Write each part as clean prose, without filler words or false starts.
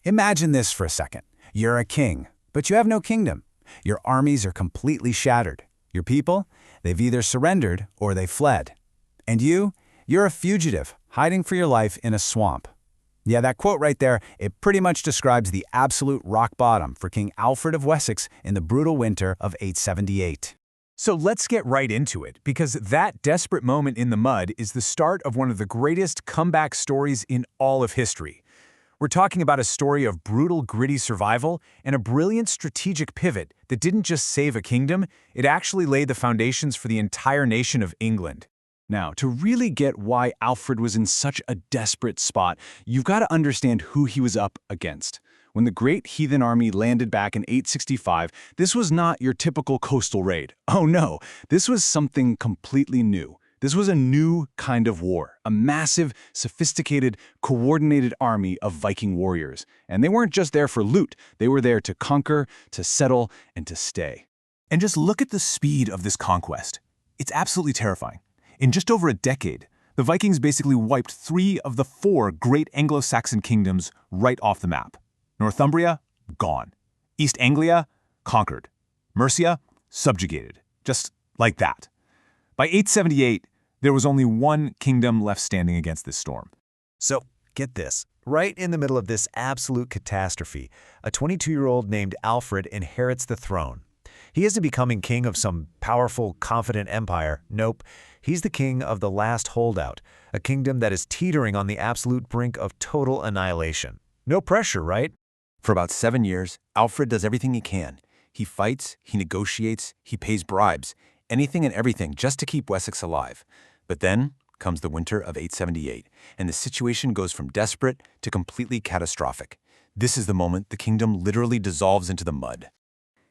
Imagine this for a second. You're a king, but you have no kingdom. Your armies are completely shattered. Your people, they've either surrendered or they fled. And you're a fugitive, hiding for your life in a swamp. Yeah, that quote right there, it pretty much describes the absolute rock bottom for King Alfred of Wessex in the brutal winter of 878. So let's get right into it, because that desperate moment in the mud is the start of one of the greatest comeback stories in all of history. We're talking about a story of brutal, gritty survival and a brilliant strategic pivot that didn't just save a kingdom, it actually laid the foundations for the entire nation of England. Now, to really get why Alfred was in such a desperate spot, you've got to understand who he was up against. When the Great Heathen Army landed back in 865, this was not your typical coastal raid. Oh no, this was something completely new. This was a new kind of war, a massive, sophisticated, coordinated army of Viking warriors. And they weren't just there for loot, they were there to conquer, to settle, and to stay. And just look at the speed of this conquest. It's absolutely terrifying. In just over a decade, the Vikings basically wiped 3 of the 4 great Anglo-Saxon kingdoms right off the map. Northumbria, gone. East Anglia, conquered. Mercia, subjugated. Just like that. By 878, there was only one kingdom left standing against this storm. So, get this. Right in the middle of this absolute catastrophe, a 22-year-old named Alfred inherits the throne. He isn't becoming king of some powerful, confident empire. Nope. He's the king of the last holdout, a kingdom that is teetering on the absolute brink of total annihilation. No pressure, right? For about 7 years, Alfred does everything he can. He fights, he negotiates, he pays bribes, anything and everything just to keep Wessex alive. But then comes the winter of 878, and the situation goes from desperate to completely catastrophic. This is the moment the kingdom literally dissolves into the mud.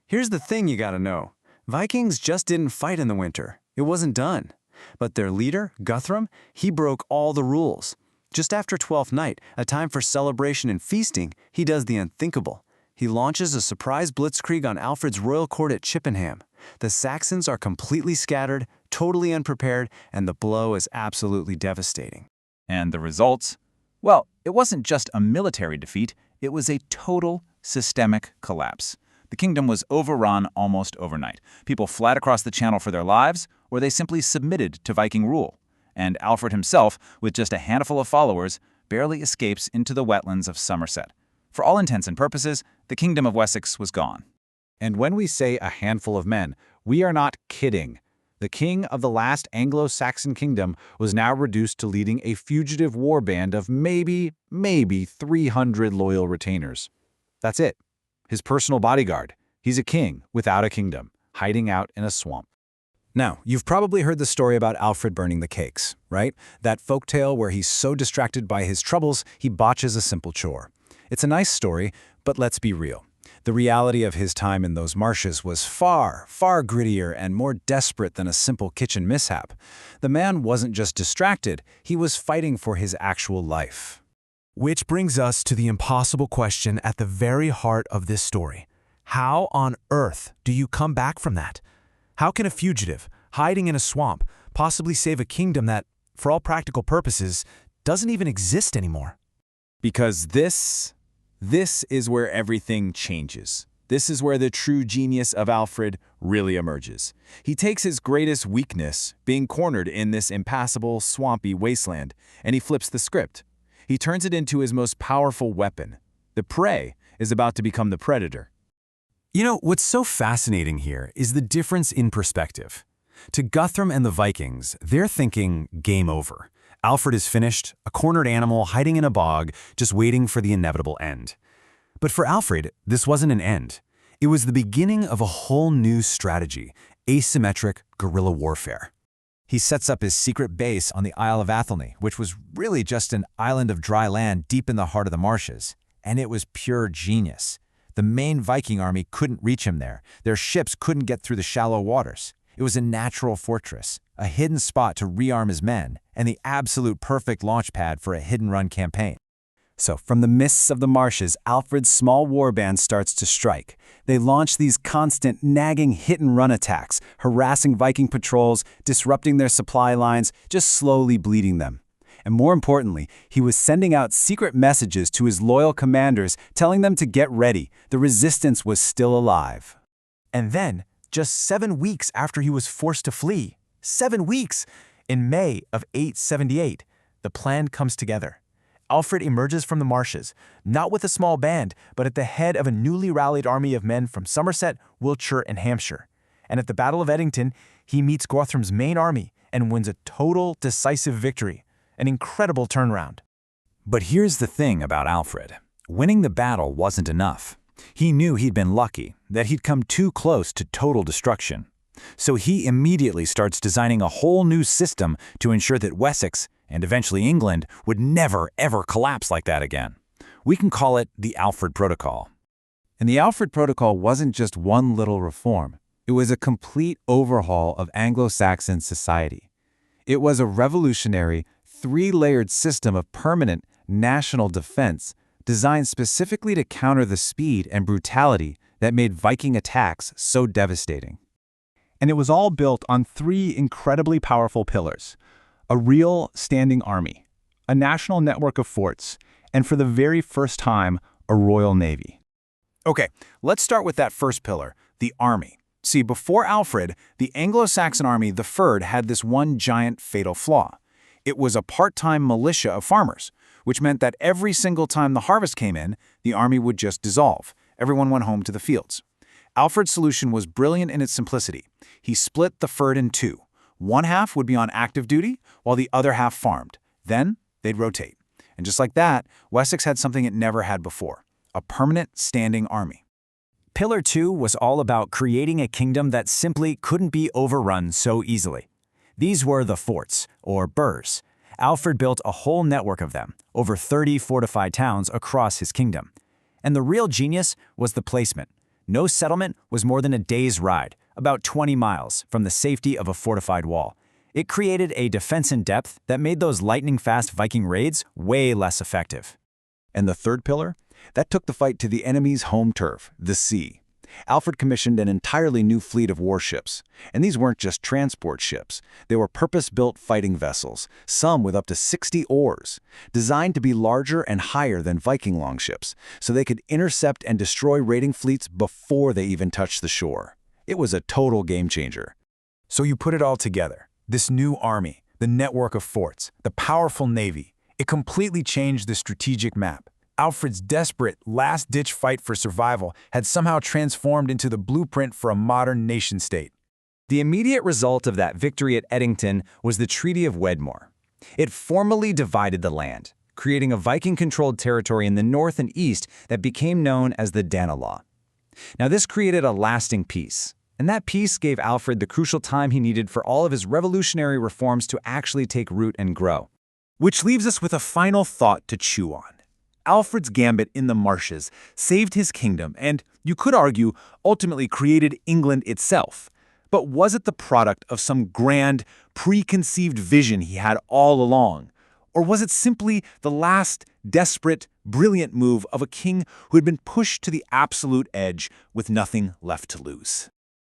Here's the thing you gotta know. Vikings just didn't fight in the winter. It wasn't done. But their leader, Guthrum, he broke all the rules. Just after Twelfth Night, a time for celebration and feasting, he does the unthinkable. He launches a surprise blitzkrieg on Alfred's royal court at Chippenham. The Saxons are completely scattered, totally unprepared, and the blow is absolutely devastating. And the results? Well, it wasn't just a military defeat, it was a total systemic collapse. The kingdom was overrun almost overnight. People fled across the channel for their lives, or they simply submitted to Viking rule. And Alfred himself, with just a handful of followers, barely escapes into the wetlands of Somerset. For all intents and purposes, the kingdom of Wessex was gone. And when we say a handful of men, we are not kidding. The king of the last Anglo-Saxon kingdom was now reduced to leading a fugitive war band of maybe 300 loyal retainers. That's it. His personal bodyguard. He's a king without a kingdom, hiding out in a swamp. Now, you've probably heard the story about Alfred burning the cakes, right? That folktale where he's so distracted by his troubles, he botches a simple chore. It's a nice story, but let's be real. The reality of his time in those marshes was far grittier and more desperate than a simple kitchen mishap. The man wasn't just distracted, he was fighting for his actual life. Which brings us to the impossible question at the very heart of this story. How on earth do you come back from that? How can a fugitive, hiding in a swamp, possibly save a kingdom that, for all practical purposes, doesn't even exist anymore? Because this is where everything changes. This is where the true genius of Alfred really emerges. He takes his greatest weakness, being cornered in this impassable, swampy wasteland, and he flips the script. He turns it into his most powerful weapon. The prey is about to become the predator. You know, what's so fascinating here is the difference in perspective. To Guthrum and the Vikings, they're thinking game over. Alfred is finished, a cornered animal hiding in a bog, just waiting for the inevitable end. But for Alfred, this wasn't an end. It was the beginning of a whole new strategy, asymmetric guerrilla warfare. He sets up his secret base on the Isle of Athelney, which was really just an island of dry land deep in the heart of the marshes. And it was pure genius. The main Viking army couldn't reach him there. Their ships couldn't get through the shallow waters. It was a natural fortress, a hidden spot to rearm his men, and the absolute perfect launch pad for a hit-and-run campaign. So, from the mists of the marshes, Alfred's small warband starts to strike. They launch these constant, nagging hit-and-run attacks, harassing Viking patrols, disrupting their supply lines, just slowly bleeding them. And more importantly, he was sending out secret messages to his loyal commanders telling them to get ready. The resistance was still alive. And then, just 7 weeks after he was forced to flee, 7 weeks, in May of 878, the plan comes together. Alfred emerges from the marshes, not with a small band, but at the head of a newly rallied army of men from Somerset, Wiltshire, and Hampshire. And at the Battle of Edington, he meets Guthrum's main army and wins a total, decisive victory, an incredible turnaround. But here's the thing about Alfred. Winning the battle wasn't enough. He knew he'd been lucky, that he'd come too close to total destruction. So he immediately starts designing a whole new system to ensure that Wessex, and eventually England, would never, ever collapse like that again. We can call it the Alfred Protocol. And the Alfred Protocol wasn't just one little reform. It was a complete overhaul of Anglo-Saxon society. It was a revolutionary, 3-layered system of permanent national defense designed specifically to counter the speed and brutality that made Viking attacks so devastating. And it was all built on 3 incredibly powerful pillars: a real standing army, a national network of forts, and for the very first time, a royal navy. Okay, let's start with that first pillar, the army. See, before Alfred, the Anglo-Saxon army, the Fyrd, had this one giant fatal flaw. It was a part-time militia of farmers, which meant that every single time the harvest came in, the army would just dissolve. Everyone went home to the fields. Alfred's solution was brilliant in its simplicity. He split the Fyrd in 2. One half would be on active duty, while the other half farmed. Then, they'd rotate. And just like that, Wessex had something it never had before: a permanent standing army. Pillar 2 was all about creating a kingdom that simply couldn't be overrun so easily. These were the forts, or burhs. Alfred built a whole network of them, over 30 fortified towns across his kingdom. And the real genius was the placement. No settlement was more than a day's ride, about 20 miles, from the safety of a fortified wall. It created a defense in depth that made those lightning-fast Viking raids way less effective. And the third pillar? That took the fight to the enemy's home turf, the sea. Alfred commissioned an entirely new fleet of warships. And these weren't just transport ships. They were purpose-built fighting vessels, some with up to 60 oars, designed to be larger and higher than Viking longships, so they could intercept and destroy raiding fleets before they even touched the shore. It was a total game-changer. So you put it all together. This new army, the network of forts, the powerful navy. It completely changed the strategic map. Alfred's desperate, last-ditch fight for survival had somehow transformed into the blueprint for a modern nation-state. The immediate result of that victory at Edington was the Treaty of Wedmore. It formally divided the land, creating a Viking-controlled territory in the north and east that became known as the Danelaw. Now, this created a lasting peace, and that peace gave Alfred the crucial time he needed for all of his revolutionary reforms to actually take root and grow. Which leaves us with a final thought to chew on. Alfred's gambit in the marshes saved his kingdom and, you could argue, ultimately created England itself. But was it the product of some grand, preconceived vision he had all along? Or was it simply the last, desperate, brilliant move of a king who had been pushed to the absolute edge with nothing left to lose?